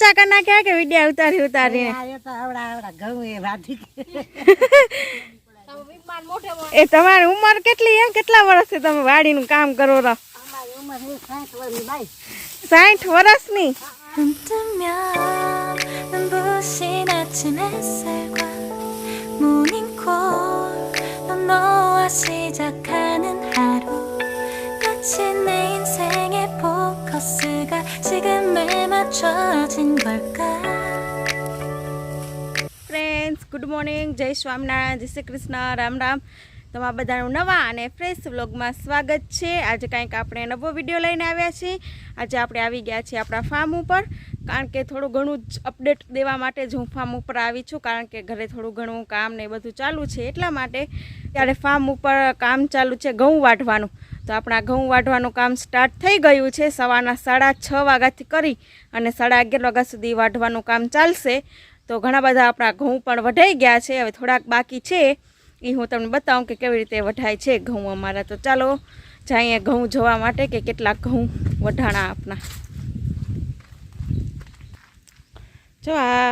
ऊंचा करना क्या के वीडियो उतारी उतारी आयो तो आवड़ा आवड़ा घઉં એ વાધી ए તમારી ઉંમર કેટલી એમ કેટલા વર્ષથી તમે વાડીનું કામ કરો છો? અમારી ઉંમર 60 વર્ષની બાઈ 60 વર્ષની. 눈부신 아침 햇살과 모닝콜 넌 너와 시작하는 하루 마치 내 인생의 포커스가 지금에 맞춰진 걸까. ફ્રેન્ડ્સ ગુડ મોર્નિંગ, જય સ્વામિનારાયણ, જય શ્રી કૃષ્ણ, રામ રામ. તમારા બધાનું નવા અને ફ્રેશ વ્લોગમાં સ્વાગત છે. આજે કંઈક આપણે નવો વિડીયો લઈને આવ્યા છીએ. આજે આપણે આવી ગયા છીએ આપણા ફાર્મ ઉપર, કારણ કે થોડું ઘણું જ અપડેટ દેવા માટે જ હું ફાર્મ ઉપર આવી છું, કારણ કે ઘરે થોડું ઘણું કામ ને બધું ચાલુ છે, એટલા માટે ત્યારે ફાર્મ ઉપર કામ ચાલુ છે ઘઉં વાઢવાનું. તો આપણા ઘઉં વાઢવાનું કામ સ્ટાર્ટ થઈ ગયું છે. સવારના 6:30 વાગ્યાથી કરી અને 11:30 વાગ્યા સુધી વાઢવાનું કામ ચાલશે. તો ઘણા બધા આપણા ઘઉં પણ વઢાઈ ગયા છે, હવે થોડાક બાકી છે. એ હું તમને બતાવું કે કેવી રીતે વઢાય છે ઘઉં અમારા. તો ચાલો જઈએ ઘઉં જોવા માટે કે કેટલા ઘઉં વઢાણા આપણા. જો આ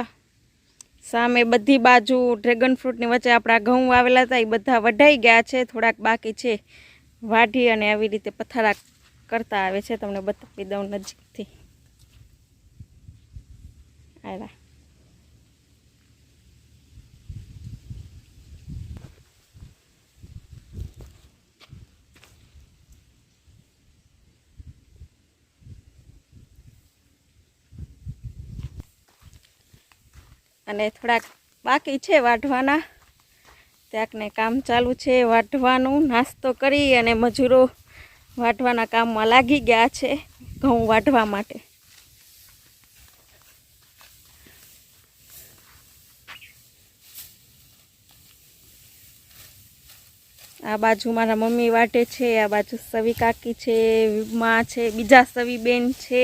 સામે બધી બાજુ ડ્રેગન ફ્રૂટની વચ્ચે આપણા ઘઉં આવેલા હતા, એ બધા વઢાઈ ગયા છે. થોડાક બાકી છે વાઢી અને આવી રીતે પથારા કરતા આવે છે. તમને બતાવી દઉં નજીકથી. આવ્યા અને થોડાક બાકી છે વાઢવાના. ત્યાંકને કામ ચાલુ છે વાઢવાનું. નાસ્તો કરી અને મજૂરો વાઢવાના કામમાં લાગી ગયા છે ઘઉં વાઢવા માટે. આ બાજુ મારા મમ્મી વાટે છે, આ બાજુ સવી કાકી છે, માં છે, બીજા સવી બેન છે.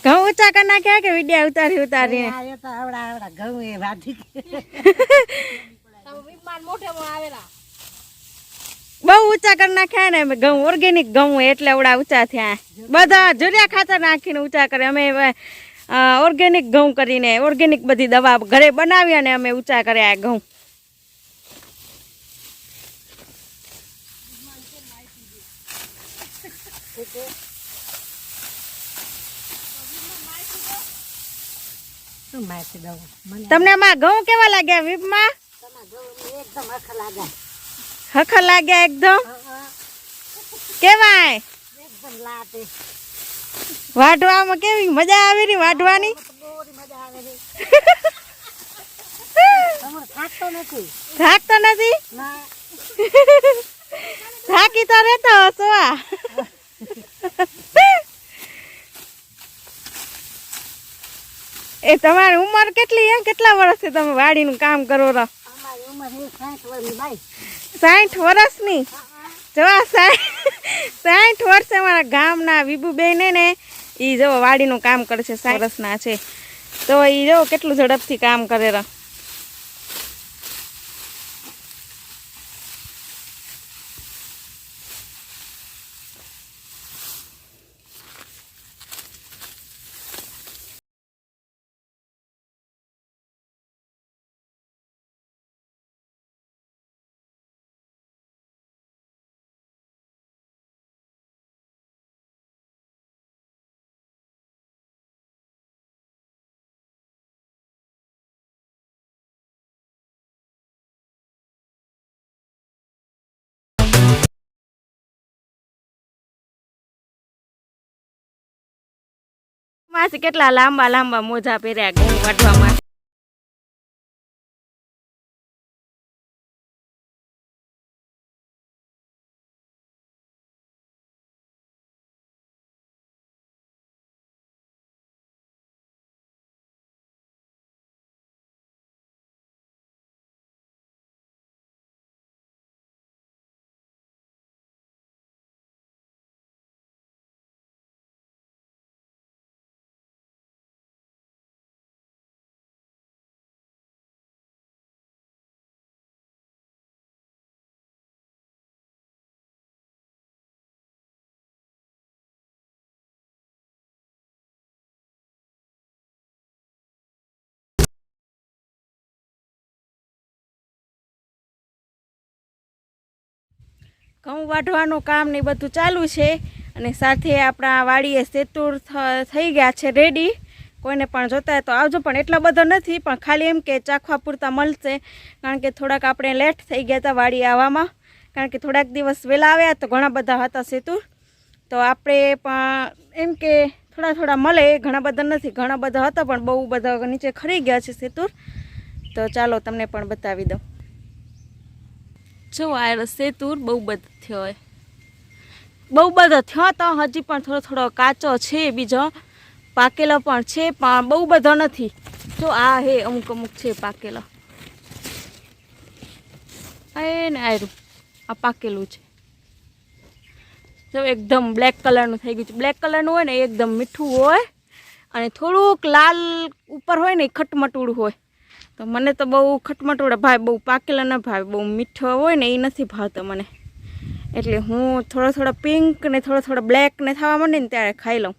ઘઉં ઊંચા કરના ક્યાં કે વિડિયા ઉતારી ઉતારી આયો તો આવડા આવડા ઘઉં એ વાધી બહુ ઊંચા કરી નાખ્યા ને ઘઉં. ઓર્ગેનિક ઘઉં એટલે આવડા ઊંચા થયા. બધા જુરિયા ખાતર નાખીને ઊંચા કરે. અમે ઓર્ગેનિક ઘઉં કરીને ઓર્ગેનિક બધી દવા ઘરે બનાવી અને અમે ઊંચા કર્યા ઘઉં. તમને આમાં ઘઉં કેવા લાગ્યા વીપમાં? એકદમ હખ લાગે. હખર લાગ્યા એકદમ? કેવાય એકદમ લાતે વાઢવામાં કેવી મજા આવી રહી વાઢવાની? બોરી મજા આવે છે. તમાર થાકતો નથી? થાકતો નથી? ના થાકી તો રહેતો હશો. એ તમારી ઉંમર કેટલી એમ કેટલા વર્ષથી તમે વાડીનું કામ કરો છો? અમારી ઉંમર 60 વર્ષની બાઈ 60 વર્ષની? જોવા 60 વર્ષે અમારા ગામના વિભુબેન ને એ જો વાડીનું કામ કરે છે. 60 વર્ષના છે તો એ જો કેટલું ઝડપથી કામ કરે છે. માસી કેટલા લાંબા લાંબા મોજા પહેર્યા ઘઉં વાઢવામાં. ઘઉં વાઢવાનું કામ ને બધું ચાલુ છે અને સાથે આપણા વાડીએ સેતુર થઈ ગયા છે રેડી. કોઈને પણ જોતા હોય તો આવજો, પણ એટલા બધા નથી, પણ ખાલી એમ કે ચાખવા પૂરતા મળશે, કારણ કે થોડાક આપણે લેટ થઈ ગયા હતા વાડી આવવામાં, કારણ કે થોડાક દિવસ વહેલા આવ્યા તો ઘણા બધા હતા સેતુર, તો આપણે પણ એમ કે થોડા થોડા મળે, ઘણા બધા નથી, ઘણા બધા હતા પણ બહુ બધા નીચે ખરી ગયા છે સેતુર. તો ચાલો તમને પણ બતાવી દઉં. જો આ સેતુર બહુ બધો થયો હોય, બહુ બધો થયો તો હજી પણ થોડો થોડો કાચો છે, બીજો પાકેલો પણ છે પણ બહુ બધો નથી. જો આ હે અમુક અમુક છે પાકેલો, એ ને આયરું આ પાકેલું છે. જો એકદમ બ્લેક કલરનું થઈ ગયું છે. બ્લેક કલરનું હોય ને એકદમ મીઠું હોય અને થોડુંક લાલ ઉપર હોય ને ખટમટુડું હોય. તો મને તો બહુ ખટમટુડા ભાવે, બહુ પાકેલા ન ભાવે, બહુ મીઠો હોય ને એ નથી ભાવતો મને, એટલે હું થોડો થોડો પિંક ને થોડો થોડો બ્લેક ને થવા માંડે ને ત્યારે ખાઈ લઉં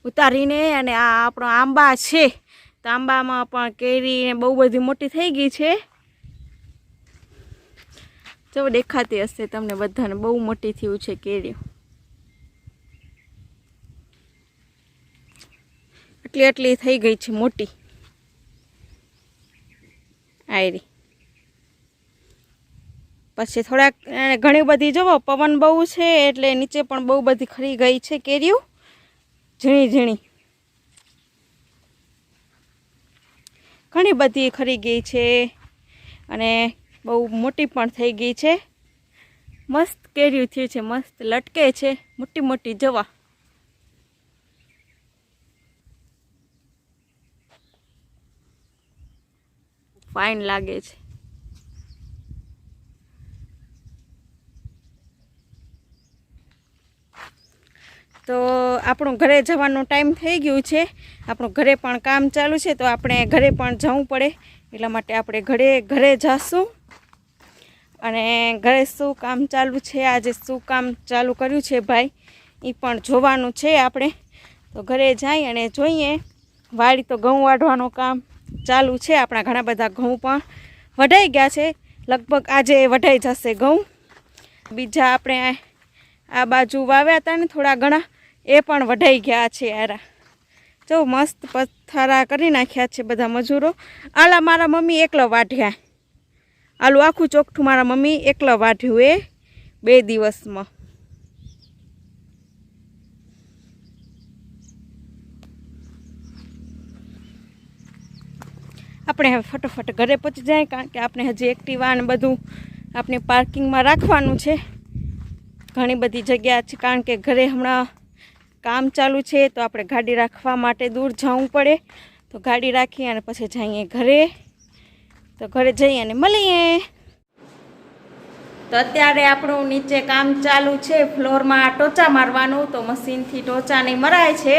ઉતારીને. અને આ આપણો આંબા છે તો આંબામાં પણ કેરી ને બહુ બધી મોટી થઈ ગઈ છે. જો દેખાતી હશે તમને બધાને, બહુ મોટી થયું છે કેરીઓ, એટલી એટલી થઈ ગઈ છે મોટી આયરી. પછી થોડાક ઘણી બધી જોવો પવન બહુ છે એટલે નીચે પણ બહુ બધી ખરી ગઈ છે કેરીઓ, ઝીણી ઝીણી ઘણી બધી ખરી ગઈ છે અને બહુ મોટી પણ થઈ ગઈ છે. મસ્ત કેરીઓ થયું છે, મસ્ત લટકે છે, મોટી મોટી જવા. ફાઇન લાગે છે. તો આપણું ઘરે જવાનું ટાઈમ થઈ ગયું છે, આપણું ઘરે પણ કામ ચાલુ છે, તો આપણે ઘરે પણ જવું પડે, એટલા માટે આપણે ઘરે જઈશું. અને ઘરે શું કામ ચાલુ છે, આજે શું કામ ચાલુ કર્યું છે ભાઈ એ પણ જોવાનું છે આપણે. તો ઘરે જઈ અને જોઈએ. વાડી તો ઘઉં વાઢવાનું કામ ચાલુ છે, આપણા ઘણા બધા ઘઉં પણ વઢાઈ ગયા છે, લગભગ આજે વઢાઈ જશે ઘઉં. બીજા આપણે આ બાજુ વાવ્યા હતા ને થોડા ઘણા, એ પણ વઢાઈ ગયા છે. યાર જો મસ્ત પથ્થરા કરી નાખ્યા છે બધા મજૂરો. આલા મારા મમ્મી એકલો વાઢ્યા, આલું આખું ચોખ્ઠું મારા મમ્મી એકલો વાઢ્યું એ 2 દિવસમાં. આપણે હવે ફટોફટ ઘરે પહોંચી જાય, કારણ કે આપણે હજી એક્ટિવા ને બધું આપણે પાર્કિંગમાં રાખવાનું છે. ઘણી બધી જગ્યા છે, કારણ કે ઘરે હમણાં કામ ચાલુ છે, તો આપણે ગાડી રાખવા માટે દૂર જવું પડે. તો ગાડી રાખી અને પછી જઈએ ઘરે. તો ઘરે જઈએ અને મળીએ. તો અત્યારે આપણું નીચે કામ ચાલુ છે, ફ્લોરમાં ટોચા મારવાનું. તો મશીનથી ટોચા નહીં મરાય છે.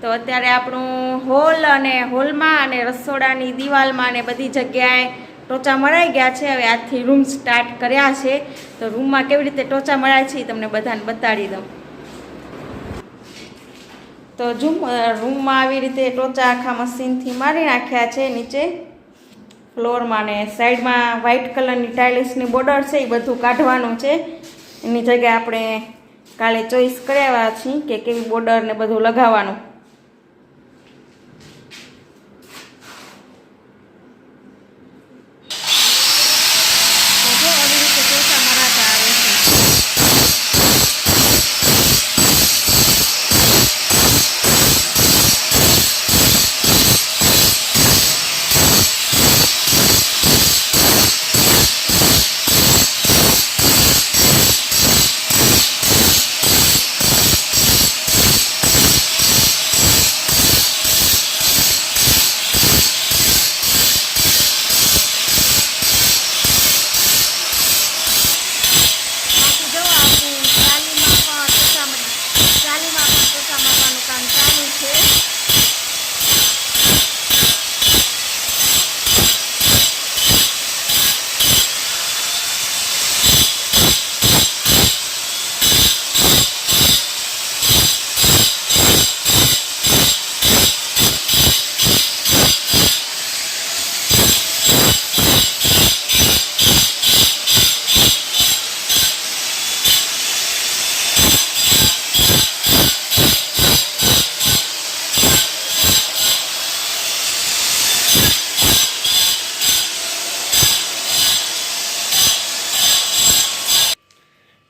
તો અત્યારે આપણું હોલ અને હોલમાં અને રસોડાની દિવાલમાં ને બધી જગ્યાએ ટોચા મરાઈ ગયા છે. હવે આજથી રૂમ સ્ટાર્ટ કર્યા છે, તો રૂમમાં કેવી રીતે ટોચા મરાય છે એ તમને બધાને બતાડી દઉં. તો રૂમમાં આવી રીતે ટોચા આખા મશીનથી મારી નાખ્યા છે નીચે ફ્લોરમાં, ને સાઈડમાં વ્હાઇટ કલરની ટાઇલ્સની બોર્ડર છે એ બધું કાઢવાનું છે. એની જગ્યાએ આપણે કાલે ચોઈસ કર્યા છીએ કે કેવી બોર્ડર ને બધું લગાવવાનું.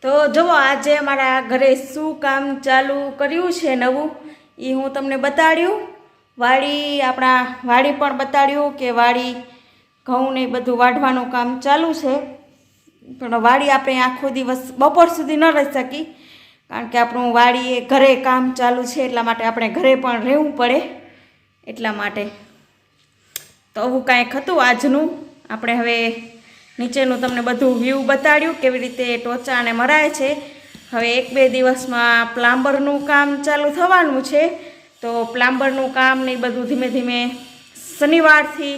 તો જુઓ આજે અમારા ઘરે શું કામ ચાલુ કર્યું છે નવું એ હું તમને બતાડ્યું. આપણા વાડી પણ બતાડ્યું કે વાડી ઘઉં ને બધું વાઢવાનું કામ ચાલુ છે. પણ વાડી આપણે આખો દિવસ બપોર સુધી ન રહી શકી કારણ કે આપણું વાડીએ ઘરે કામ ચાલુ છે એટલા માટે આપણે ઘરે પણ રહેવું પડે એટલા માટે. તો આવું કાંઈક હતું આજનું. આપણે હવે નીચેનું તમને બધું વ્યૂ બતાડ્યું કેવી રીતે ટોચાને મરાય છે. હવે 1-2 દિવસમાં પ્લામ્બરનું કામ ચાલુ થવાનું છે. તો પ્લામ્બરનું કામ ને બધું ધીમે ધીમે શનિવારથી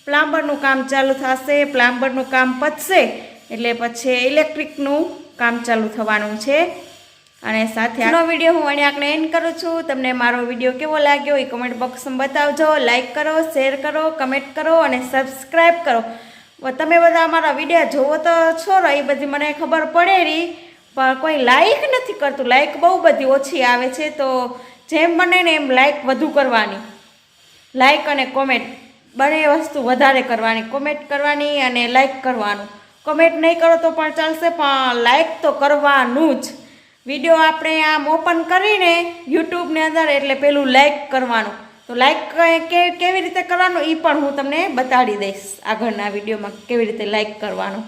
પ્લામ્બરનું કામ ચાલુ થશે. પ્લામ્બરનું કામ પતશે એટલે પછી ઇલેક્ટ્રિકનું કામ ચાલુ થવાનું છે. અને સાથે આનો વિડીયો હું અહીંયા એન્ડ કરું છું. તમને મારો વિડીયો કેવો લાગ્યો એ કમેન્ટ બોક્સમાં બતાવજો. લાઇક કરો, શેર કરો, કમેન્ટ કરો અને સબસ્ક્રાઈબ કરો. તમે બધા અમારા વિડીયો જોવો તો છો એ બધી મને ખબર પડે રહી પણ કોઈ લાઇક નથી કરતું. લાઇક બહુ બધી ઓછી આવે છે. તો જેમ બને ને એમ લાઇક વધુ કરવાની. લાઇક અને કોમેન્ટ બંને વસ્તુ વધારે કરવાની. કોમેન્ટ કરવાની અને લાઇક કરવાનું. કોમેન્ટ નહીં કરો તો પણ ચાલશે પણ લાઇક તો કરવાનું જ. વિડીયો આપણે આમ ઓપન કરીને યુટ્યુબની અંદર એટલે પેલું લાઇક કરવાનું. તો લાઇક કેવી રીતે કરવાનું એ પણ હું તમને બતાડી દઈશ આગળના વિડીયોમાં કેવી રીતે લાઇક કરવાનું.